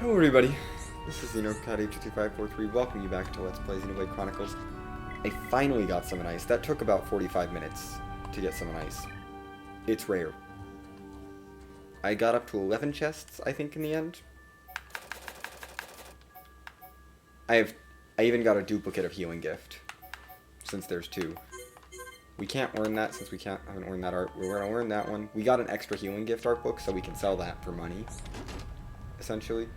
Hello everybody, this is Xenoblade22543, welcome you back to Let's Play Xenoblade Chronicles. I finally got Summon Ice. That took about 45 minutes to get Summon Ice. It's rare. I got up to 11 chests, I think, in the end. I even got a duplicate of Healing Gift, since there's two. We can't learn that since we haven't learned that art. We're gonna learn that one. We got an extra Healing Gift art book, so we can sell that for money, essentially.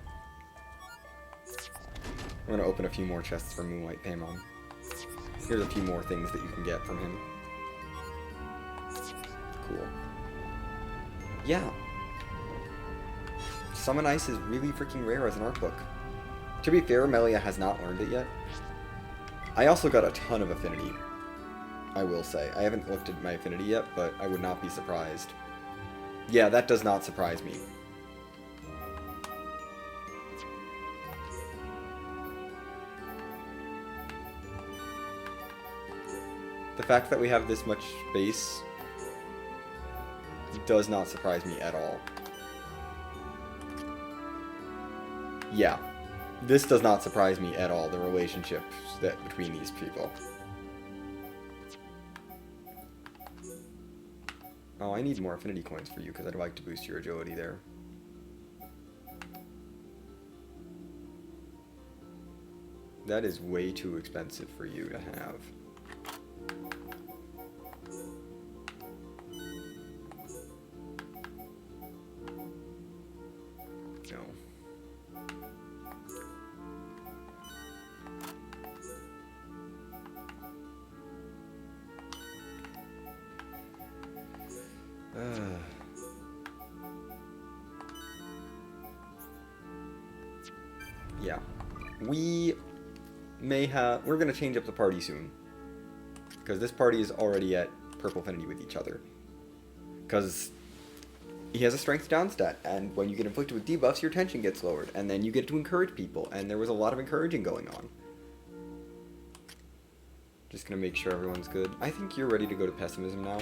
I'm gonna open a few more chests for Moonlight Paimon. Here's a few more things that you can get from him. Cool. Yeah. Summon Ice is really freaking rare as an art book. To be fair, Melia has not learned it yet. I also got a ton of affinity, I will say. I haven't looked at my affinity yet, but I would not be surprised. Yeah, that does not surprise me. The fact that we have this much space does not surprise me at all. Yeah, this does not surprise me at all, the relationships between these people. Oh, I need more affinity coins for you because I'd like to boost your agility there. That is way too expensive for you to have. No. Yeah. We're gonna change up the party soon. Because this party is already at purple affinity with each other. Because he has a strength down stat, and when you get inflicted with debuffs, your tension gets lowered, and then you get to encourage people, and there was a lot of encouraging going on. Just gonna make sure everyone's good. I think you're ready to go to pessimism now.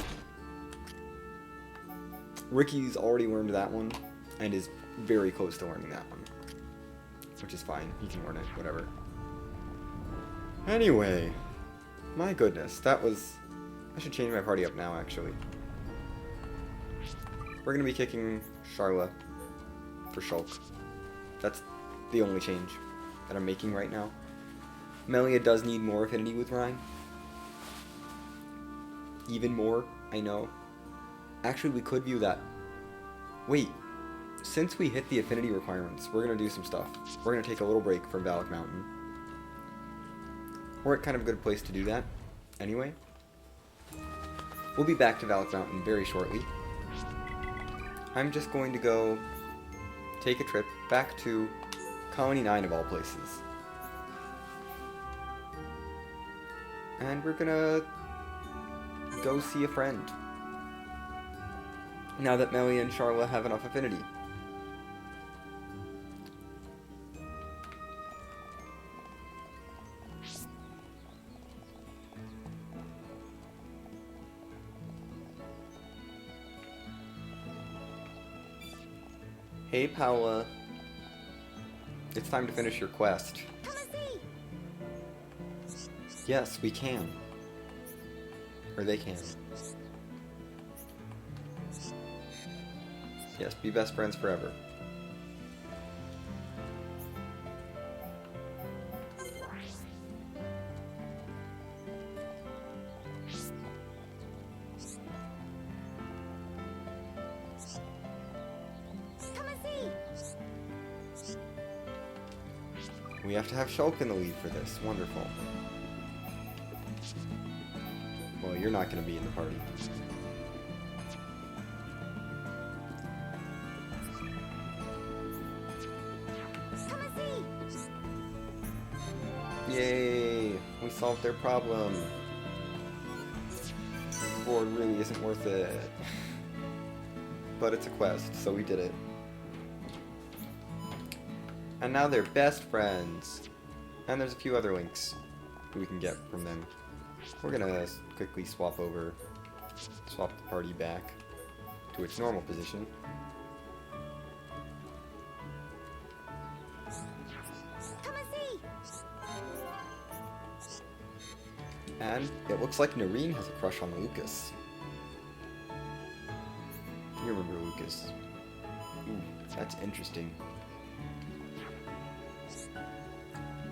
Ricky's already learned that one, and is very close to learning that one. Which is fine, he can learn it, whatever. Anyway, my goodness, that was... I should change my party up now, actually. We're gonna be kicking Sharla for Shulk. That's the only change that I'm making right now. Melia does need more affinity with Rhyme. Even more, I know. Actually, we could view that. Wait, since we hit the affinity requirements, we're gonna do some stuff. We're gonna take a little break from Valak Mountain. We're at kind of a good place to do that, anyway. We'll be back to Valak Mountain very shortly. I'm just going to go take a trip back to Colony 9 of all places. And we're gonna go see a friend. Now that Melia and Sharla have enough affinity. Hey, Paula. It's time to finish your quest. Come and see. Yes, we can. Or they can. Yes, be best friends forever. Come and see. We have to have Shulk in the lead for this. Wonderful. Well, you're not going to be in the party. Come and see. Yay! We solved their problem. The reward really isn't worth it. But it's a quest, so we did it. And now they're best friends. And there's a few other links that we can get from them. We're gonna quickly swap the party back to its normal position. And it looks like Noreen has a crush on Lucas. You remember Lucas. Ooh, that's interesting.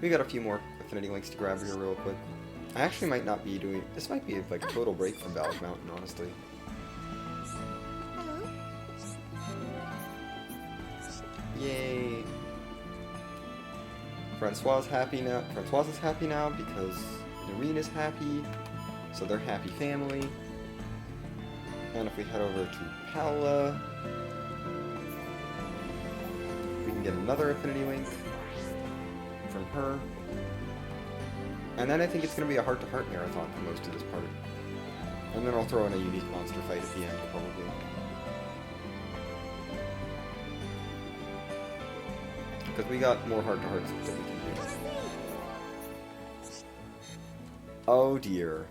We got a few more affinity links to grab here real quick. I actually might not be doing... This might be like a total break from Valley Mountain, honestly. Hello? Yay! Francois is happy now. Francois is happy now because Noreen is happy. So they're happy family. And if we head over to Paola, we can get another affinity link from her. And then I think it's going to be a heart-to-heart marathon for most of this part. And then I'll throw in a unique monster fight at the end, probably. Because we got more heart-to-hearts that we can do. Oh dear.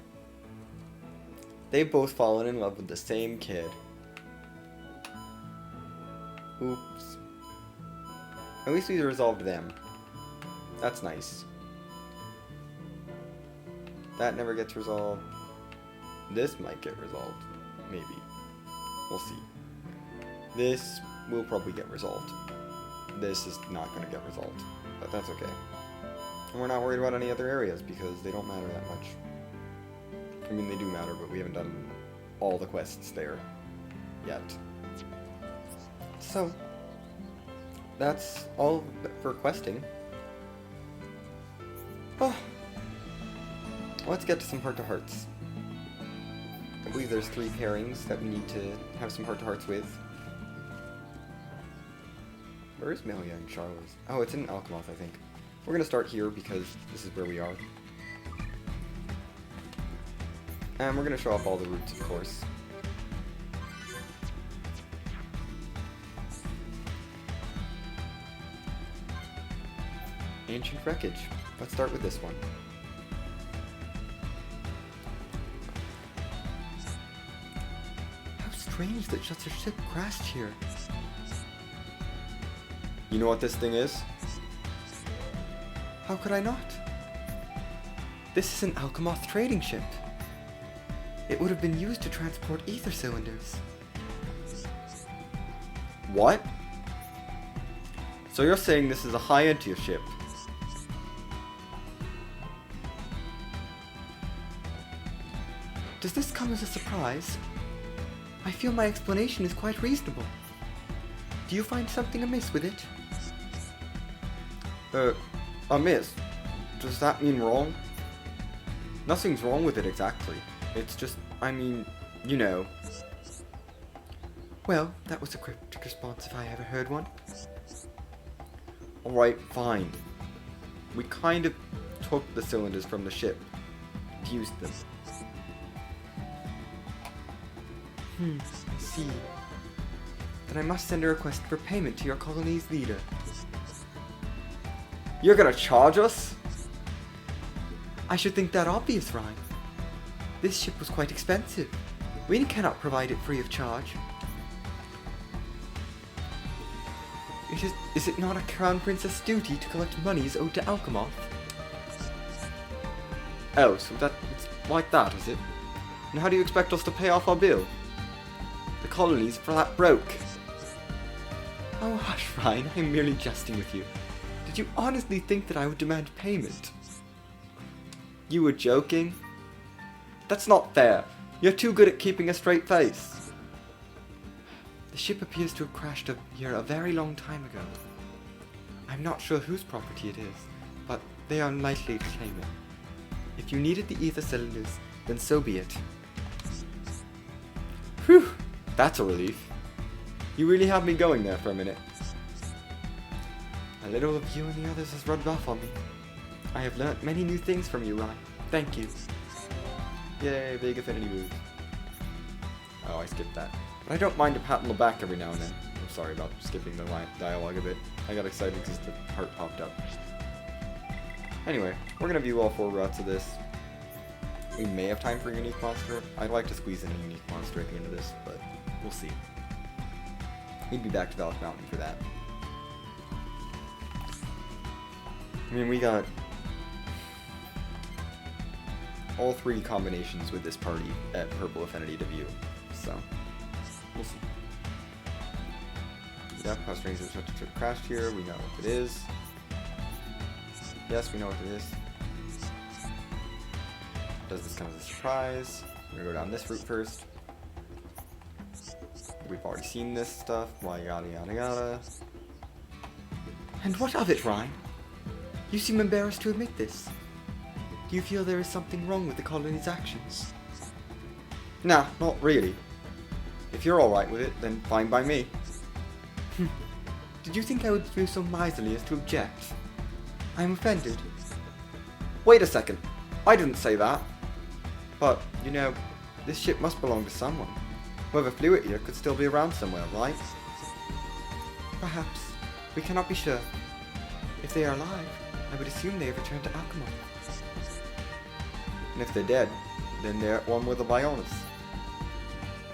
They've both fallen in love with the same kid. Oops. At least we resolved them. That's nice. That never gets resolved. This might get resolved. Maybe. We'll see. This will probably get resolved. This is not going to get resolved. But that's okay. And we're not worried about any other areas because they don't matter that much. I mean, they do matter, but we haven't done all the quests there yet. So, that's all for questing. Oh. Let's get to some heart-to-hearts. I believe there's 3 pairings that we need to have some heart-to-hearts with. Where is Melia and Sharla's? Oh, it's in Alchemoth, I think. We're gonna start here because this is where we are. And we're gonna show off all the routes, of course. Ancient wreckage. Let's start with this one. How strange that just a ship crashed here. You know what this thing is? How could I not? This is an Alchemoth trading ship. It would have been used to transport ether cylinders. What? So you're saying this is a high-end tier ship? Does this come as a surprise? I feel my explanation is quite reasonable. Do you find something amiss with it? Amiss? Does that mean wrong? Nothing's wrong with it exactly. It's just, I mean, you know. Well, that was a cryptic response if I ever heard one. Alright, fine. We kind of took the cylinders from the ship. Used them. I see. Then I must send a request for payment to your colony's leader. You're gonna charge us? I should think that obvious, Ryan. This ship was quite expensive. We cannot provide it free of charge. Is it not a Crown Princess' duty to collect monies owed to Alchemoth? Oh, so it's like that, is it? And how do you expect us to pay off our bill? The colony's flat broke. Oh, hush, Ryan, I'm merely jesting with you. Did you honestly think that I would demand payment? You were joking? That's not fair. You're too good at keeping a straight face. The ship appears to have crashed here a very long time ago. I'm not sure whose property it is, but they are unlikely to claim it. If you needed the ether cylinders, then so be it. Whew, that's a relief. You really had me going there for a minute. A little of you and the others has rubbed off on me. I have learnt many new things from you, Ryan. Thank you. Yay, big affinity move. Oh, I skipped that. But I don't mind a pat on the back every now and then. I'm sorry about skipping the dialogue a bit. I got excited because the heart popped up. Anyway, we're going to view all 4 routes of this. We may have time for a unique monster. I'd like to squeeze in a unique monster at the end of this, but we'll see. We'd be back to Valak Mountain for that. I mean, we got all three combinations with this party at purple affinity to view. So, we'll see. Yep, how strange is such a trip crashed here. We know what it is. Yes, we know what it is. Does this come as a surprise? We're gonna go down this route first. We've already seen this stuff. Why yada yada yada. And what of it, Ryan? You seem embarrassed to admit this. Do you feel there is something wrong with the colony's actions? Nah, not really. If you're alright with it, then fine by me. Did you think I would be so miserly as to object? I am offended. Wait a second. I didn't say that. But, you know, this ship must belong to someone. Whoever flew it here could still be around somewhere, right? Perhaps. We cannot be sure. If they are alive, I would assume they have returned to Alchemont. And if they're dead, then they're at one with the Bionis.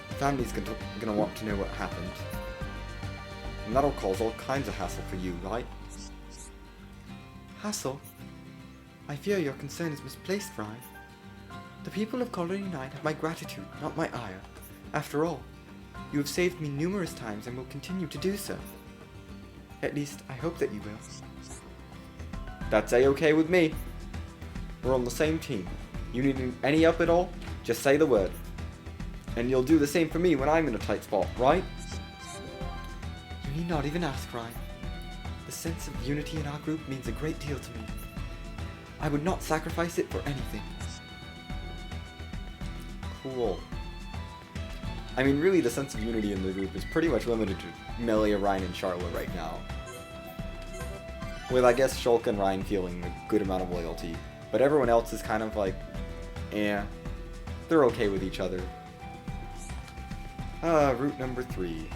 The family's gonna want to know what happened. And that'll cause all kinds of hassle for you, right? Hassle? I fear your concern is misplaced, Ryan. The people of Colony 9 have my gratitude, not my ire. After all, you have saved me numerous times and will continue to do so. At least, I hope that you will. That's A-okay with me. We're on the same team. You need any help at all? Just say the word. And you'll do the same for me when I'm in a tight spot, right? You need not even ask, Ryan. The sense of unity in our group means a great deal to me. I would not sacrifice it for anything. Cool. I mean, really, the sense of unity in the group is pretty much limited to Melia, Ryan, and Sharla right now. With, I guess, Shulk and Ryan feeling a good amount of loyalty. But everyone else is kind of like, eh. They're okay with each other. Route number 3.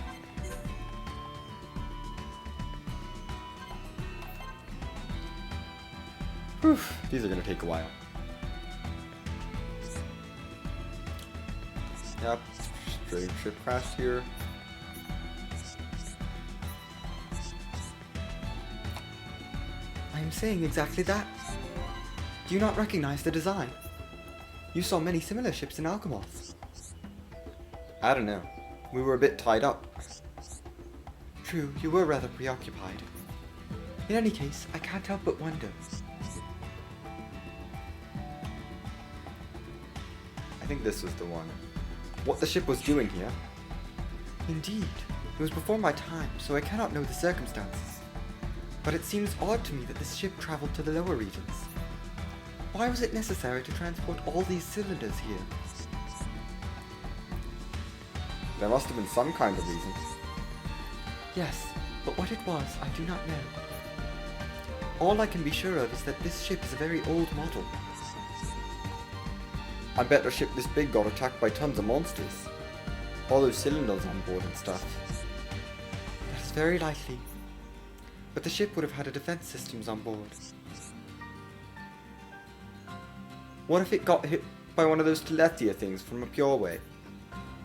Whew, these are gonna take a while. Yep, straight ship crashed here. I am saying exactly that. Do you not recognize the design? You saw many similar ships in Alchemont. I don't know. We were a bit tied up. True, you were rather preoccupied. In any case, I can't help but wonder. I think this was the one. What the ship was doing here? Indeed. It was before my time, so I cannot know the circumstances. But it seems odd to me that this ship traveled to the lower regions. Why was it necessary to transport all these cylinders here? There must have been some kind of reason. Yes, but what it was, I do not know. All I can be sure of is that this ship is a very old model. I bet a ship this big got attacked by tons of monsters. All those cylinders on board and stuff. That is very likely. But the ship would have had a defense systems on board. What if it got hit by one of those Telethia things from a pure way?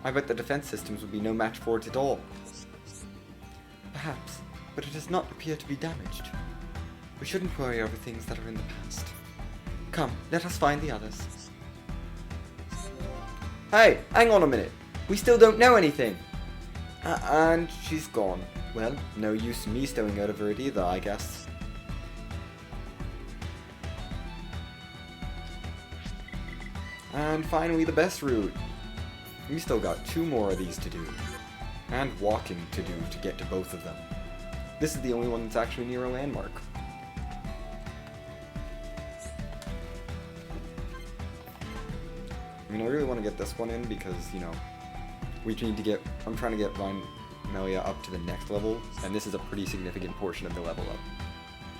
I bet the defense systems would be no match for it at all. Perhaps, but it does not appear to be damaged. We shouldn't worry over things that are in the past. Come, let us find the others. Hey, hang on a minute. We still don't know anything. And she's gone. Well, no use in me stowing out of her either, I guess. And finally, the best route. We still got 2 more of these to do. And walking to do to get to both of them. This is the only one that's actually near a landmark. I mean, I really want to get this one in because, you know, we need to get, I'm trying to get Ryan Melia up to the next level, and this is a pretty significant portion of the level up.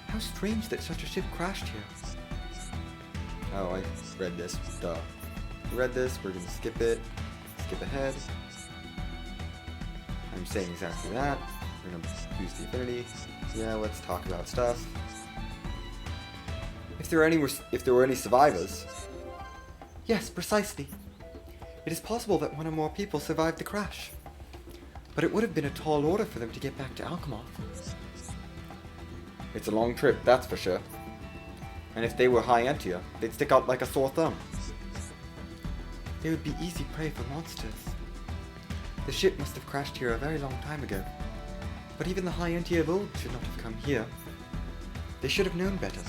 How strange that such a ship crashed here. Oh, I read this. Duh. We read this, we're gonna skip it. Skip ahead. I'm saying exactly that. We're gonna boost the affinity. Yeah, let's talk about stuff. If there were any survivors. Yes, precisely. It is possible that one or more people survived the crash. But it would have been a tall order for them to get back to Alchemont. It's a long trip, that's for sure. And if they were high Entia, they'd stick out like a sore thumb. they would be easy prey for monsters. The ship must have crashed here a very long time ago, but even the high Enti of old should not have come here. They should have known better.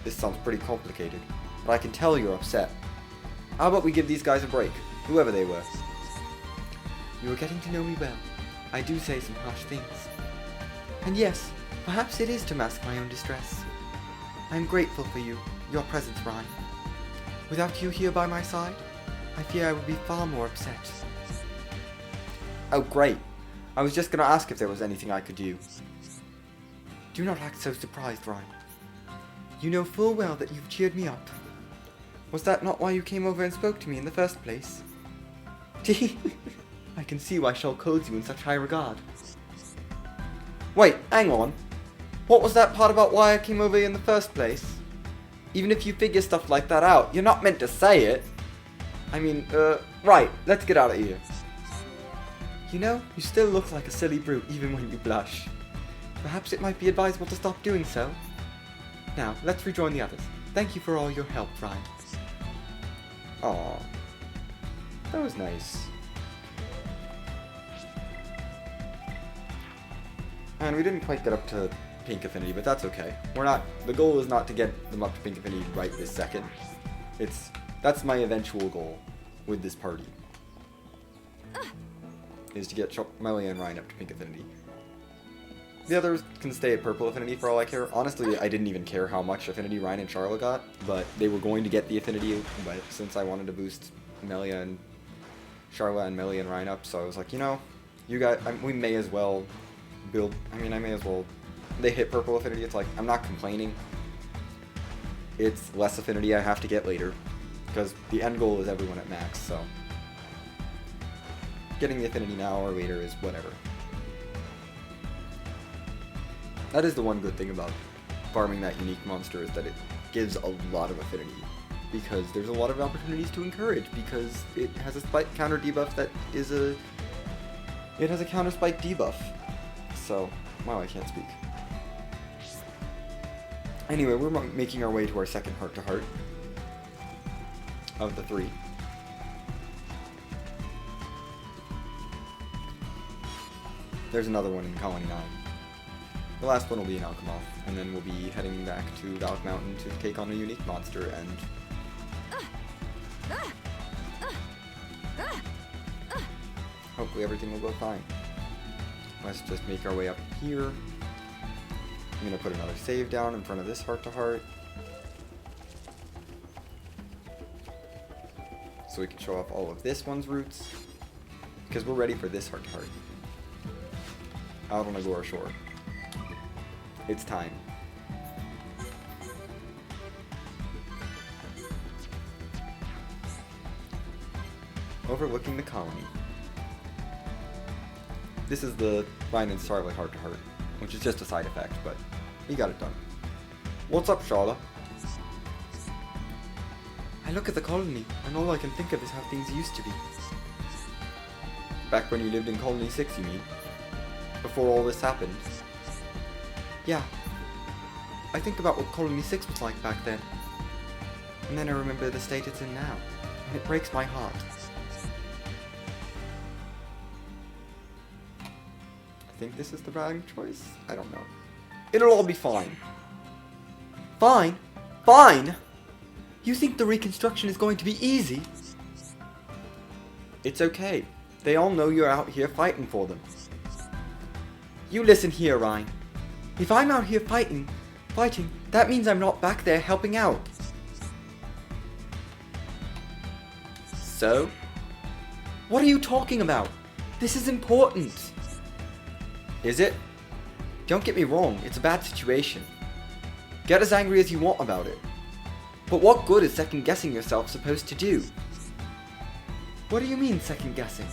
This sounds pretty complicated, but I can tell you're upset. How about we give these guys a break, whoever they were? You are getting to know me well. I do say some harsh things. And yes, perhaps it is to mask my own distress. I am grateful for your presence, Ryan. Without you here by my side, I fear I would be far more upset. Oh, great. I was just gonna ask if there was anything I could do. Do not act so surprised, Ryan. You know full well that you've cheered me up. Was that not why you came over and spoke to me in the first place? I can see why Shulk holds you in such high regard. Wait, hang on. What was that part about why I came over in the first place? Even if you figure stuff like that out, you're not meant to say it. I mean, right, let's get out of here. You know, you still look like a silly brute even when you blush. Perhaps it might be advisable to stop doing so. Now, let's rejoin the others. Thank you for all your help, Ryan. Aw, that was nice. And we didn't quite get up to Pink Affinity, but that's okay. The goal is not to get them up to Pink Affinity right this second. That's my eventual goal with this party. Is to get Melia and Ryan up to Pink Affinity. The others can stay at Purple Affinity for all I care. Honestly, I didn't even care how much Affinity Ryan and Sharla got, but they were going to get the Affinity, but since I wanted to boost Melia and Sharla and Melia and Ryan up, so I was like, you know, we may as well build, I may as well, they hit Purple Affinity, it's like, I'm not complaining. It's less Affinity I have to get later, because the end goal is everyone at max, so getting the Affinity now or later is whatever. That is the one good thing about farming that unique monster, is that it gives a lot of Affinity, because there's a lot of opportunities to encourage, because it has a spike counter debuff that is it has a counter spike debuff. So, wow, I can't speak. Anyway, we're making our way to our second heart-to-heart of the 3. There's another one in Colony 9. The last one will be in Alchemoth, and then we'll be heading back to Valk Mountain to take on a unique monster, and hopefully everything will go fine. Let's just make our way up here. I'm going to put another save down in front of this heart-to-heart, so we can show off all of this one's routes, because we're ready for this heart-to-heart. Out on Agora Shore. It's time. Overlooking the colony. This is the Ryan and Sharla heart-to-heart, which is just a side effect, but we got it done. What's up, Sharla? I look at the colony, and all I can think of is how things used to be. Back when you lived in Colony 6, you mean? Before all this happened? Yeah. I think about what Colony 6 was like back then. And then I remember the state it's in now, and it breaks my heart. I think this is the right choice? I don't know. It'll all be fine. Fine? Fine? You think the reconstruction is going to be easy? It's okay. They all know you're out here fighting for them. You listen here, Ryan. If I'm out here fighting, that means I'm not back there helping out. So? What are you talking about? This is important. Is it? Don't get me wrong, it's a bad situation. Get as angry as you want about it. But what good is second guessing yourself supposed to do? What do you mean second guessing?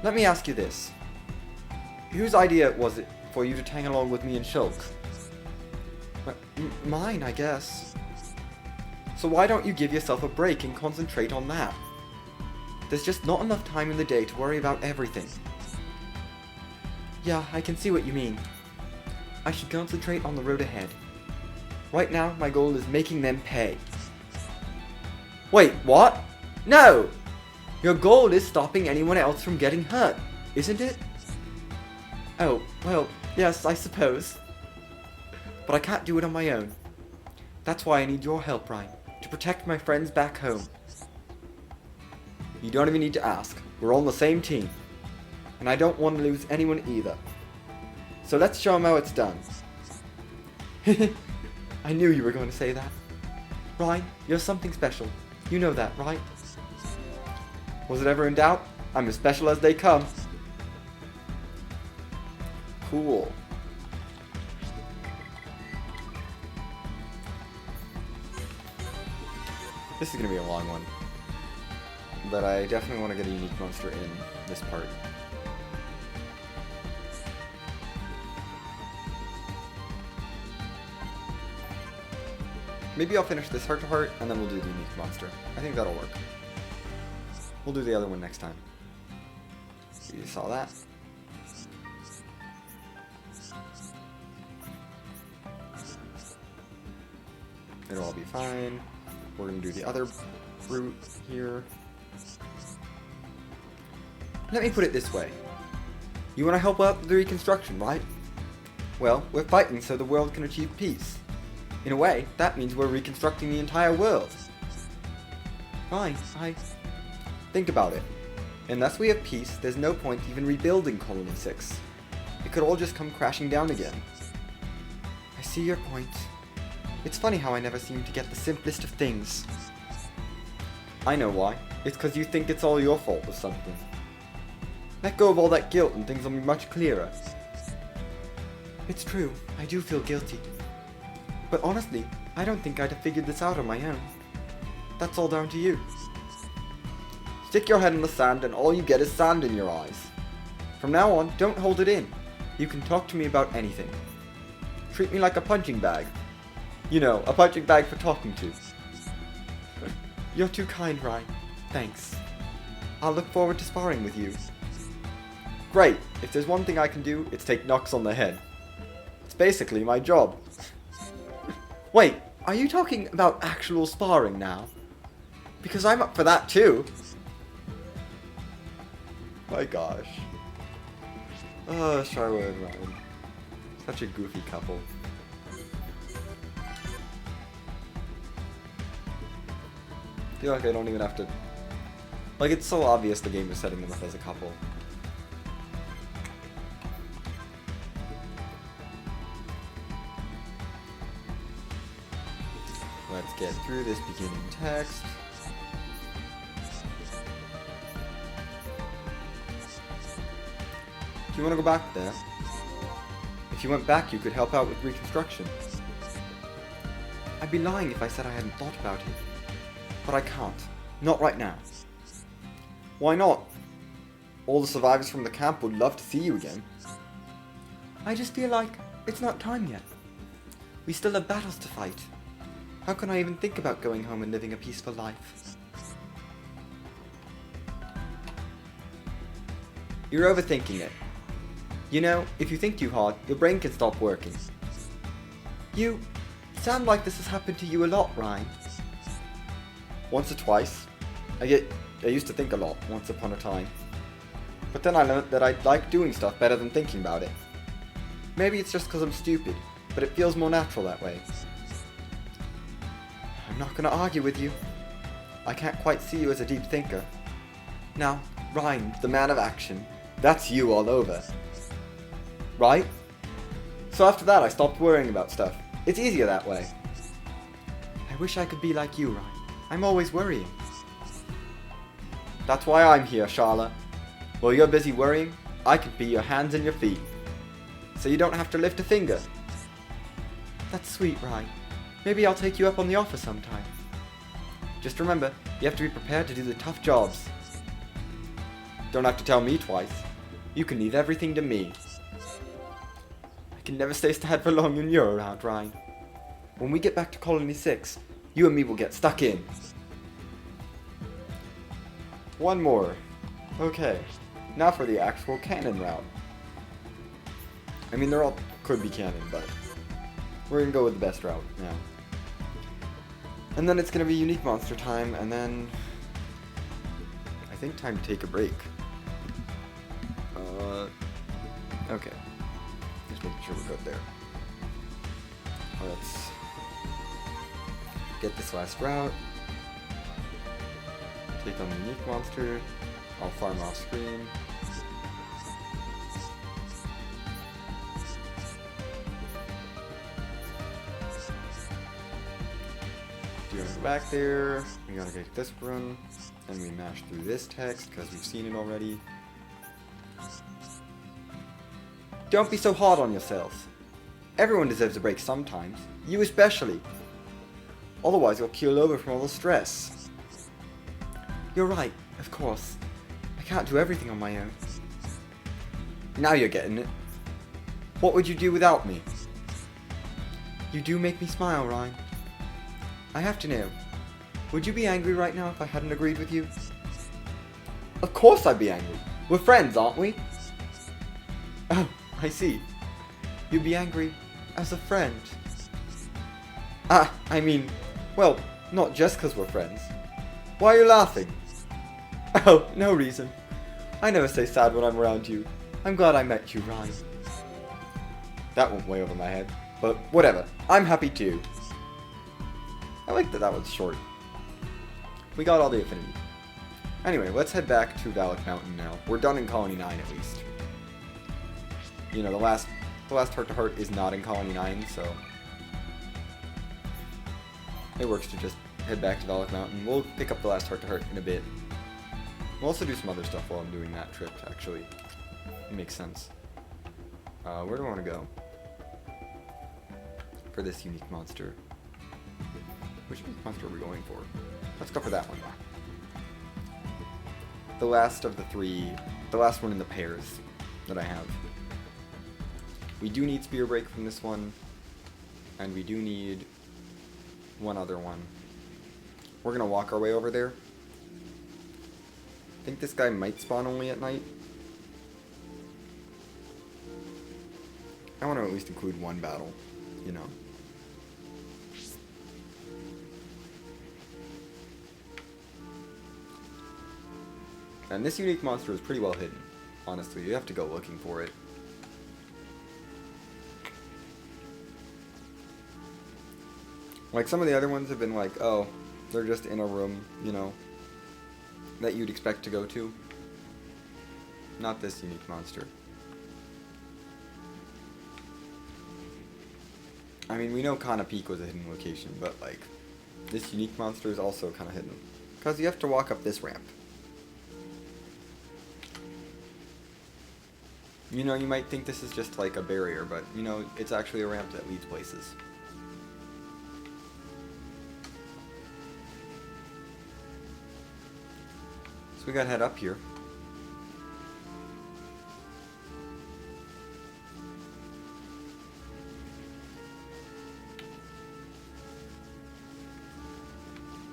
Let me ask you this. Whose idea was it for you to tag along with me and Shulk? Mine, I guess. So why don't you give yourself a break and concentrate on that? There's just not enough time in the day to worry about everything. Yeah, I can see what you mean. I should concentrate on the road ahead. Right now, my goal is making them pay. Wait, what? No! Your goal is stopping anyone else from getting hurt, isn't it? Oh, well, yes, I suppose. But I can't do it on my own. That's why I need your help, Ryan, to protect my friends back home. You don't even need to ask. We're all on the same team. And I don't want to lose anyone either. So let's show them how it's done. I knew you were going to say that. Ryan, you're something special. You know that, right? Was it ever in doubt? I'm as special as they come. Cool. This is going to be a long one. But I definitely want to get a unique monster in this part. Maybe I'll finish this heart-to-heart, and then we'll do the unique monster. I think that'll work. We'll do the other one next time. You saw that? It'll all be fine. We're gonna do the other brute here. Let me put it this way. You want to help out with the reconstruction, right? Well, we're fighting so the world can achieve peace. In a way, that means we're reconstructing the entire world. Fine, Think about it. Unless we have peace, there's no point even rebuilding Colony 6. It could all just come crashing down again. I see your point. It's funny how I never seem to get the simplest of things. I know why. It's because you think it's all your fault or something. Let go of all that guilt and things will be much clearer. It's true, I do feel guilty. But honestly, I don't think I'd have figured this out on my own. That's all down to you. Stick your head in the sand and all you get is sand in your eyes. From now on, don't hold it in. You can talk to me about anything. Treat me like a punching bag. You know, a punching bag for talking to. You're too kind, Ryan. Thanks. I'll look forward to sparring with you. Great. If there's one thing I can do, it's take knocks on the head. It's basically my job. Wait, are you talking about actual sparring now? Because I'm up for that too. My gosh. Oh, Sharla and Ryan. Such a goofy couple. I feel like I don't even have to... Like, it's so obvious the game is setting them up as a couple. Let's get through this beginning text. Do you want to go back there? If you went back, you could help out with reconstruction. I'd be lying if I said I hadn't thought about it. But I can't. Not right now. Why not? All the survivors from the camp would love to see you again. I just feel like it's not time yet. We still have battles to fight. How can I even think about going home and living a peaceful life? You're overthinking it. You know, if you think too hard, your brain can stop working. You sound like this has happened to you a lot, Ryan. Once or twice. I used to think a lot, once upon a time. But then I learned that I like doing stuff better than thinking about it. Maybe it's just because I'm stupid, but it feels more natural that way. I'm not gonna argue with you. I can't quite see you as a deep thinker. Now, Ryan, the man of action, that's you all over. Right? So after that I stopped worrying about stuff. It's easier that way. I wish I could be like you, Ryan. I'm always worrying. That's why I'm here, Sharla. While you're busy worrying, I could be your hands and your feet. So you don't have to lift a finger. That's sweet, Ryan. Maybe I'll take you up on the offer sometime. Just remember, you have to be prepared to do the tough jobs. Don't have to tell me twice. You can leave everything to me. I can never stay sad for long when you're around, Ryan. When we get back to Colony 6, you and me will get stuck in. One more. Okay, now for the actual canon route. I mean, they're all could be canon, but we're gonna go with the best route now. And then it's gonna be unique monster time, and then I think time to take a break. Okay. Just making sure we're good there. Let's get this last route. Take on the unique monster. I'll farm off screen. Do it back there. We gotta get this run. And we mash through this text because we've seen it already. Don't be so hard on yourselves. Everyone deserves a break sometimes. You especially. Otherwise you'll keel over from all the stress. You're right, of course. I can't do everything on my own. Now you're getting it. What would you do without me? You do make me smile, Ryan. I have to know. Would you be angry right now if I hadn't agreed with you? Of course I'd be angry. We're friends, aren't we? Oh, I see. You'd be angry as a friend. I mean, well, not just because we're friends. Why are you laughing? Oh, no reason. I never stay sad when I'm around you. I'm glad I met you, Ryan. That went way over my head, but whatever. I'm happy too. I like that was short. We got all the affinity. Anyway, let's head back to Valak Mountain now. We're done in Colony 9 at least. You know, the last heart-to-heart is not in Colony 9, so it works to just head back to Valak Mountain. We'll pick up the last heart-to-heart in a bit. We'll also do some other stuff while I'm doing that trip, actually. It makes sense. Where do I want to go? For this unique monster. Which unique monster are we going for? Let's go for that one. The last of the three, the last one in the pairs that I have. We do need Spear Break from this one, and we do need one other one. We're gonna walk our way over there. I think this guy might spawn only at night. I want to at least include one battle, you know. And this unique monster is pretty well hidden, honestly. You have to go looking for it. Like, some of the other ones have been like, oh, they're just in a room, you know, that you'd expect to go to. Not this unique monster. I mean, we know Kana Peak was a hidden location, but, like, this unique monster is also kind of hidden. Because you have to walk up this ramp. You know, you might think this is just like a barrier, but, you know, it's actually a ramp that leads places. So we gotta head up here.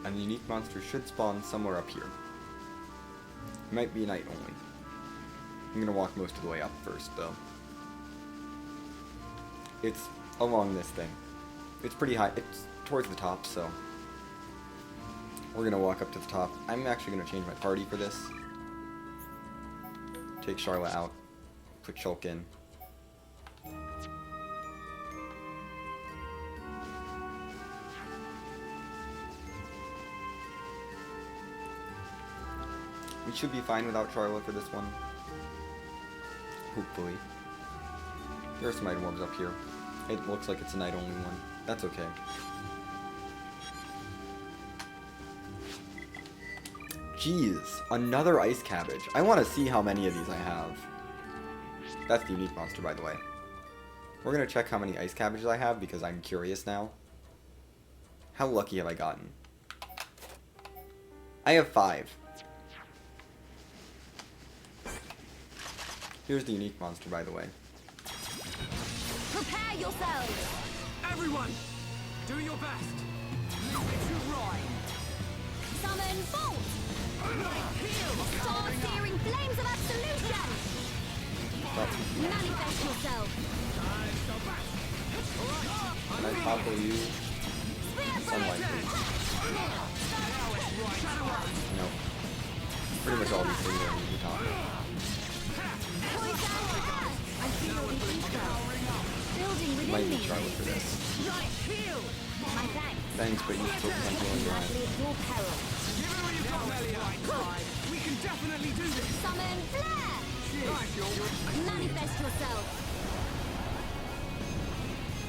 And the unique monster should spawn somewhere up here. It might be night only. I'm gonna walk most of the way up first, though. It's along this thing. It's pretty high. It's towards the top, so we're gonna walk up to the top. I'm actually gonna change my party for this. Take Sharla out. Put Shulk in. We should be fine without Sharla for this one. Hopefully. There are some item orbs up here. It looks like it's a night-only one. That's okay. Jeez, another ice cabbage. I want to see how many of these I have. That's the unique monster, by the way. We're going to check how many ice cabbages I have because I'm curious now. How lucky have I gotten? I have 5. Here's the unique monster, by the way. Prepare yourselves! Everyone, do your best. It's your ride. Summon Bolt! Star-searing flames of absolution! Manifest yourself! Can I topple you? Spear Sunlight, break! please. No. Pretty much all these things are on the top. I feel the ether building Might within need me. Charlotte for this. My thanks. Thanks, but you still can't go in your eye. Gladly at your peril. Give it all you've got, Melia. We can definitely do this. Summon flare. Manifest yourself.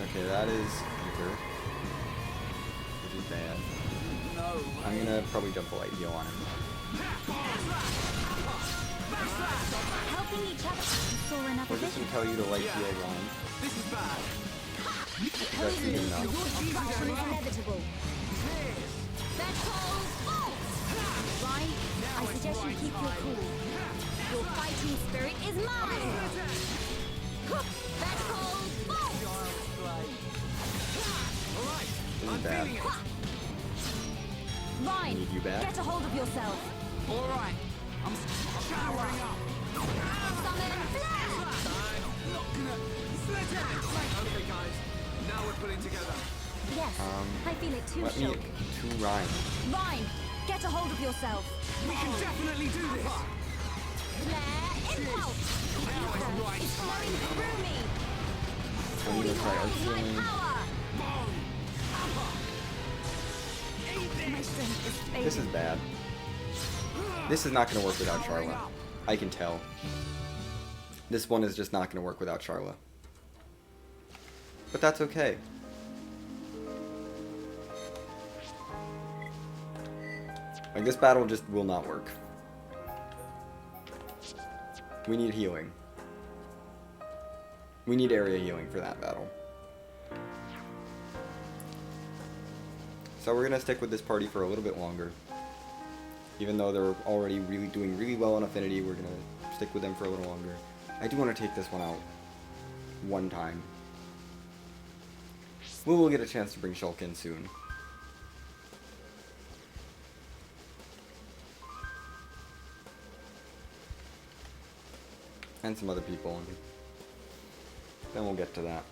Okay, that is ether. Which is bad. No. I'm gonna probably jump a light heal on him. Helping each other. For another We're just vision. gonna tell you to light heal Ron. This is bad. That's good enough. Destruction is inevitable. That's called false. Right? I suggest you keep your cool. Your fighting spirit is mine. That's called false. This is bad. Ryan, Need you back. get a hold of yourself. All right. I'm showering up. Summon flare. Not gonna. Okay, guys. Now we're pulling together. Yes, I feel it too, Let me Shulk. to Ryan. Ryan, get a hold of yourself. We can definitely do this. Flare impulse. Ether is flowing through me. I'm gonna try Arc My Healing. power. My strength is fading. This is bad. This is not gonna work without Sharla. I can tell. This one is just not gonna work without Sharla. But that's okay. Like, this battle just will not work. We need healing. We need area healing for that battle. So we're gonna stick with this party for a little bit longer. Even though they're already doing really well on affinity, we're gonna stick with them for a little longer. I do want to take this one out one time. We will get a chance to bring Shulk in soon. And some other people, and then we'll get to that.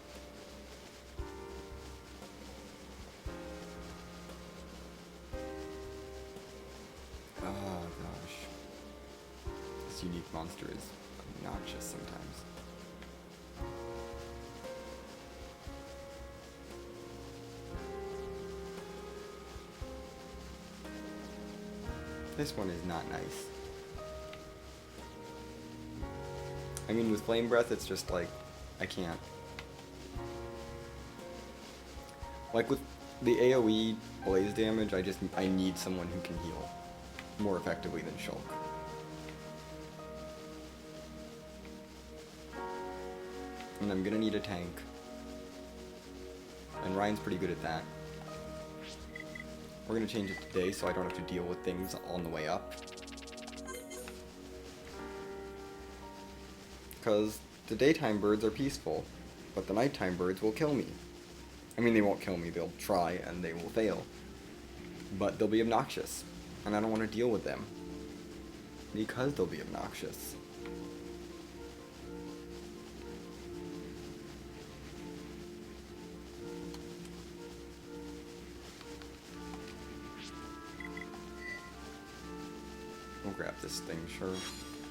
Oh gosh. This unique monster is obnoxious sometimes. This one is not nice. I mean, with Flame Breath, it's just like, I can't. Like with the AoE blaze damage, I need someone who can heal more effectively than Shulk. And I'm gonna need a tank. And Ryan's pretty good at that. We're gonna change it today so I don't have to deal with things on the way up. Because the daytime birds are peaceful, but the nighttime birds will kill me. I mean, they won't kill me, they'll try and they will fail. But they'll be obnoxious, and I don't want to deal with them. Because they'll be obnoxious. We'll grab this thing, sure.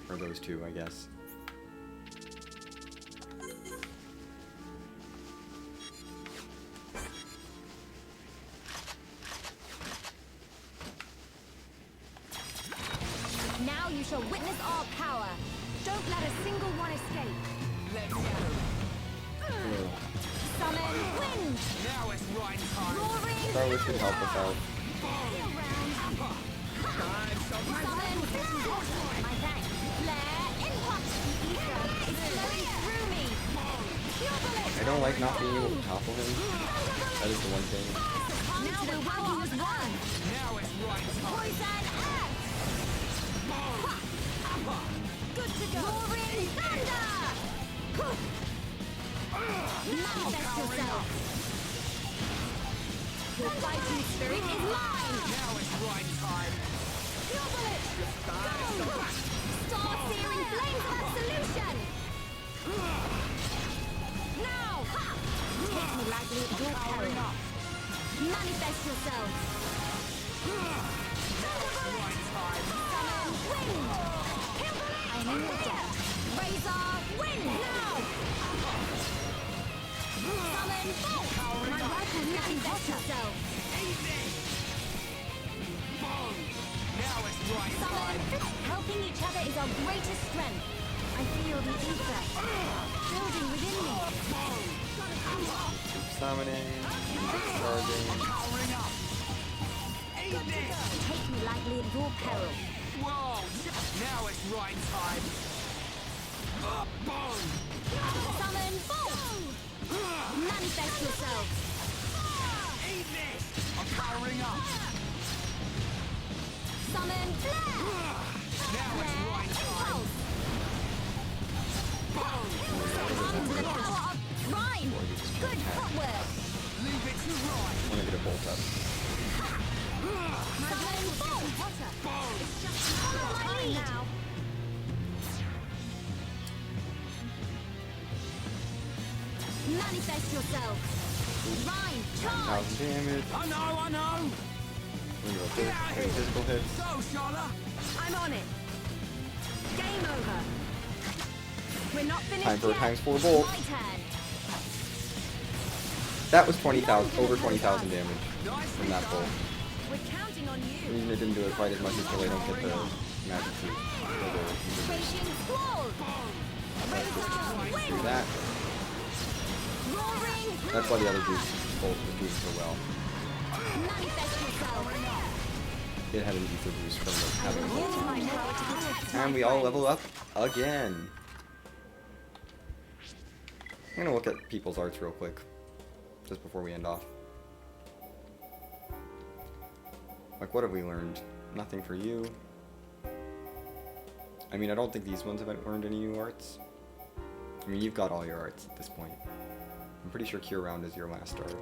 Or those two, I guess. Now you shall witness our power. Don't let a single one escape. Let's go. Summon wind. Now it's right time. Roaring Probably should help us out. Feel round. Summon flare. My thanks. Flare input. Ether is flowing through me. Pure bullet. I don't like not being able to topple him. That is the one thing. Now the one who's won. Now it's right time. Poison earth. Good to go. Roaring thunder. Manifest yourself. Your fighting spirit is mine. Now it's right time. Pure bullet. Go. Star-searing flames of absolution. Now. Take me lightly at your peril. Manifest yourself. I'm in your debt. Razor, win now! Summon bolt! My rifle manifest yourself. Summon! Helping each other is our greatest strength. I feel the ether building within me. Summoning. Charging. Take me lightly at your peril. Whoa! Now it's right time. Summon bolt! Manifest yourself. Eat this! I'm powering up. Summon flare! Now it's Flare right time. impulse! Come to the power of prime! Good footwork! Leave it to right. I'm gonna get a bolt up. Summon bolt! It's just follow my lead now. Manifest yourself. Rhyme, charge! 1000 damage. I know. We're gonna Get go out of any here. physical hits. Go, Sharla. I'm on it. Game over. We're not finished Time for a yet. times 4 bolt. My turn. That was 20,000, over 20,000 damage Nice from that bolt. We're counting on you. Reason it didn't do it quite as much until I don't get the magic suit. Raging squall. Razor, Do win. that. Roaring. That's why the other boost bolt was doing so well. Manifest yourself. It had an ether boost from having a Use bolt. my power to protect my And we all friends. level up again. I'm gonna look at people's arts real quick, just before we end off. Like, what have we learned? Nothing for you. I mean, I don't think these ones have learned any new arts. I mean, you've got all your arts at this point. I'm pretty sure Cure Round is your last art.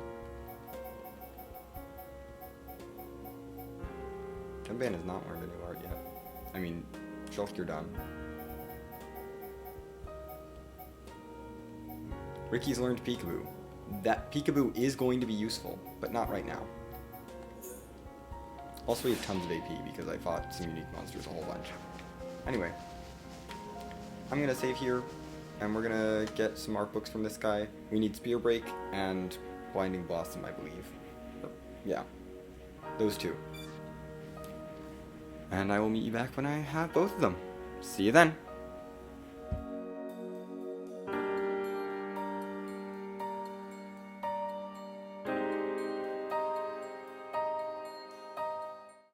Tenban has not learned a new art yet. I mean, Shulk, you're done. Ricky's learned Peekaboo. That Peekaboo is going to be useful, but not right now. Also, we have tons of AP because I fought some unique monsters a whole bunch. Anyway, I'm gonna save here, and we're gonna get some art books from this guy. We need Spear Break and Blinding Blossom, I believe. Yeah, those two. And I will meet you back when I have both of them. See you then.